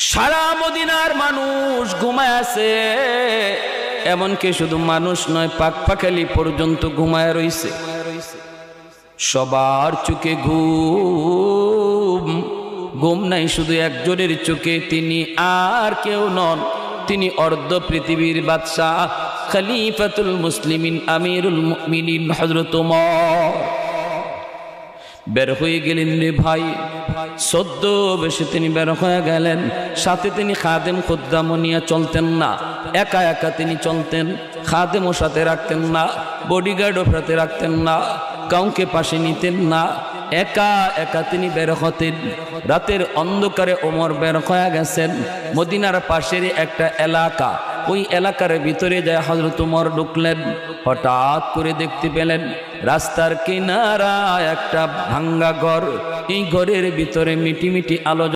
সারা মদিনার মানুষ ঘুমায় আছে, এমনকি শুধু মানুষ নয়, পাক পাখালি পর্যন্ত ঘুমায় রইছে। সবার চোখে ঘুম, ঘুম নাই শুধু একজনের চোখে, তিনি আর কেউ নন, তিনি অর্ধ পৃথিবীর বাদশাহ, খলিফাতুল মুসলিমিন, আমিরুল মুমিনিন হযরত ওমর। বের হয়ে গেলেন রে ভাই, সদ্য বেশে তিনি বের হয়ে গেলেন। সাথে তিনি খাদেম খুদ্দামও নিয়ে চলতেন না, একা একা তিনি চলতেন। খাদেমও সাথে রাখতেন না, বডিগার্ডও সাথে রাখতেন না, কাউকে পাশে নিতেন না, একা একা তিনি বের হতেন। রাতের অন্ধকারে ওমর বের হয়ে গেছেন। মদিনার পাশের একটা এলাকা, ওই এলাকার ভিতরে যায় হযরত ওমর ঢুকলেন। হঠাৎ করে দেখতে পেলেন রাস্তার কিনারা একটা ভাঙ্গা ঘর, এই ঘরের ভিতরে মিটি মিটি আলো।